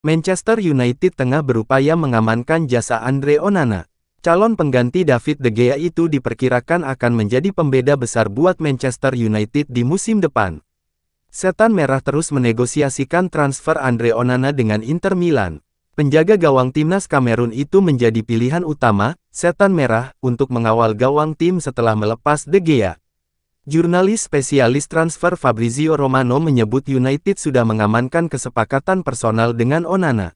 Manchester United tengah berupaya mengamankan jasa Andre Onana. Calon pengganti David De Gea itu diperkirakan akan menjadi pembeda besar buat Manchester United di musim depan. Setan Merah terus menegosiasikan transfer Andre Onana dengan Inter Milan. Penjaga gawang timnas Kamerun itu menjadi pilihan utama, Setan Merah, untuk mengawal gawang tim setelah melepas De Gea. Jurnalis spesialis transfer Fabrizio Romano menyebut United sudah mengamankan kesepakatan personal dengan Onana.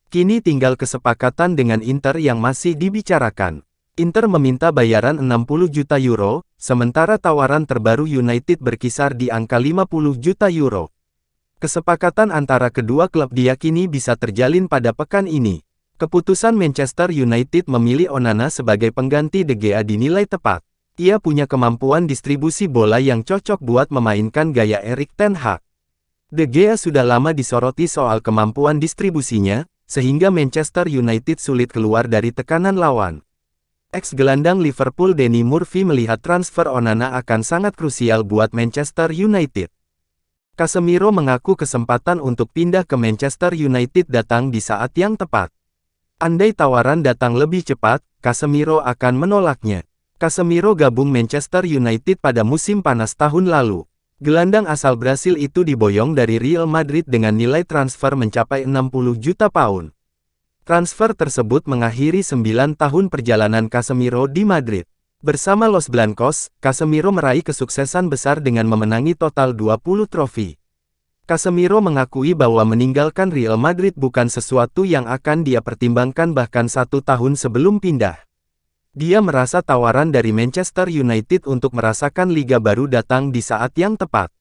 Kini tinggal kesepakatan dengan Inter yang masih dibicarakan. Inter meminta bayaran 60 juta euro, sementara tawaran terbaru United berkisar di angka 50 juta euro. Kesepakatan antara kedua klub diyakini bisa terjalin pada pekan ini. Keputusan Manchester United memilih Onana sebagai pengganti De Gea dinilai tepat. Ia punya kemampuan distribusi bola yang cocok buat memainkan gaya Erik ten Hag. De Gea sudah lama disoroti soal kemampuan distribusinya, sehingga Manchester United sulit keluar dari tekanan lawan. Ex-gelandang Liverpool Danny Murphy melihat transfer Onana akan sangat krusial buat Manchester United. Casemiro mengaku kesempatan untuk pindah ke Manchester United datang di saat yang tepat. Andai tawaran datang lebih cepat, Casemiro akan menolaknya. Casemiro gabung Manchester United pada musim panas tahun lalu. Gelandang asal Brasil itu diboyong dari Real Madrid dengan nilai transfer mencapai 60 juta pound. Transfer tersebut mengakhiri 9 tahun perjalanan Casemiro di Madrid. Bersama Los Blancos, Casemiro meraih kesuksesan besar dengan memenangi total 20 trofi. Casemiro mengakui bahwa meninggalkan Real Madrid bukan sesuatu yang akan dia pertimbangkan bahkan 1 tahun sebelum pindah. Dia merasa tawaran dari Manchester United untuk merasakan liga baru datang di saat yang tepat.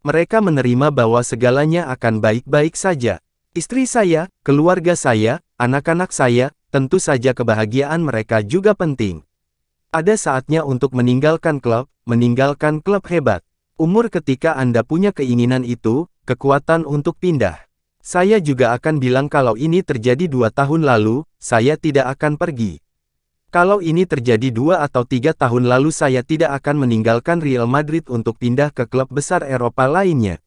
Mereka menerima bahwa segalanya akan baik-baik saja. Istri saya, keluarga saya, anak-anak saya, tentu saja kebahagiaan mereka juga penting. Ada saatnya untuk meninggalkan klub hebat. Umur ketika Anda punya keinginan itu, kekuatan untuk pindah. Saya juga akan bilang kalau ini terjadi 2 tahun lalu, saya tidak akan pergi. Kalau ini terjadi 2 atau 3 tahun lalu saya tidak akan meninggalkan Real Madrid untuk pindah ke klub besar Eropa lainnya.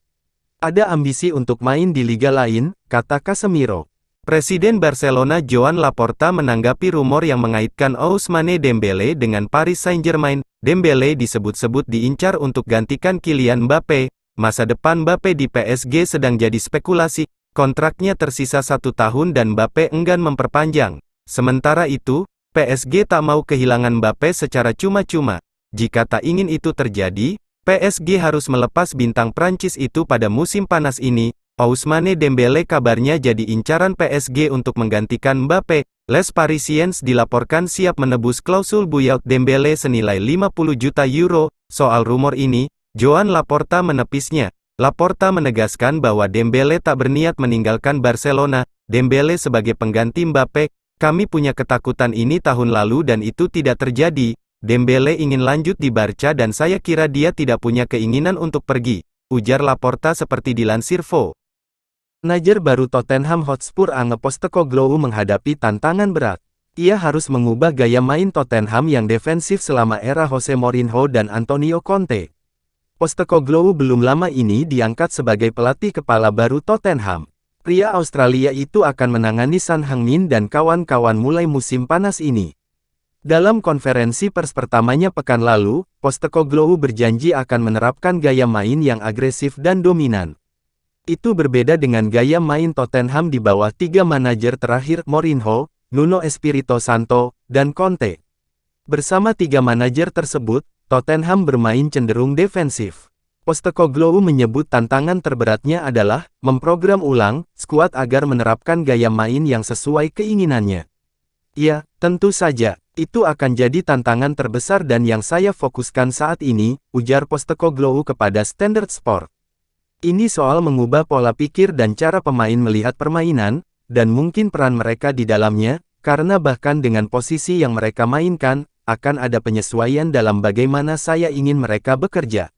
Ada ambisi untuk main di liga lain, kata Casemiro. Presiden Barcelona Joan Laporta menanggapi rumor yang mengaitkan Ousmane Dembélé dengan Paris Saint-Germain. Dembélé disebut-sebut diincar untuk gantikan Kylian Mbappé. Masa depan Mbappé di PSG sedang jadi spekulasi. Kontraknya tersisa 1 tahun dan Mbappé enggan memperpanjang. Sementara itu, PSG tak mau kehilangan Mbappé secara cuma-cuma. Jika tak ingin itu terjadi, PSG harus melepas bintang Prancis itu pada musim panas ini. Ousmane Dembélé kabarnya jadi incaran PSG untuk menggantikan Mbappé. Les Parisiens dilaporkan siap menebus klausul buyout Dembélé senilai 50 juta euro. Soal rumor ini, Joan Laporta menepisnya. Laporta menegaskan bahwa Dembélé tak berniat meninggalkan Barcelona. Dembélé sebagai pengganti Mbappé. Kami punya ketakutan ini tahun lalu dan itu tidak terjadi. Dembélé ingin lanjut di Barca dan saya kira dia tidak punya keinginan untuk pergi, ujar Laporta seperti dilansir Vo. Manajer baru Tottenham Hotspur Ange Postecoglou menghadapi tantangan berat. Ia harus mengubah gaya main Tottenham yang defensif selama era Jose Mourinho dan Antonio Conte. Postecoglou belum lama ini diangkat sebagai pelatih kepala baru Tottenham. Pria Australia itu akan menangani Son Heung-min dan kawan-kawan mulai musim panas ini. Dalam konferensi pers pertamanya pekan lalu, Postecoglou berjanji akan menerapkan gaya main yang agresif dan dominan. Itu berbeda dengan gaya main Tottenham di bawah 3 manajer terakhir, Mourinho, Nuno Espirito Santo, dan Conte. Bersama 3 manajer tersebut, Tottenham bermain cenderung defensif. Postecoglou menyebut tantangan terberatnya adalah memprogram ulang skuad agar menerapkan gaya main yang sesuai keinginannya. Ya, tentu saja, itu akan jadi tantangan terbesar dan yang saya fokuskan saat ini, ujar Postecoglou kepada Standard Sport. Ini soal mengubah pola pikir dan cara pemain melihat permainan, dan mungkin peran mereka di dalamnya, karena bahkan dengan posisi yang mereka mainkan, akan ada penyesuaian dalam bagaimana saya ingin mereka bekerja.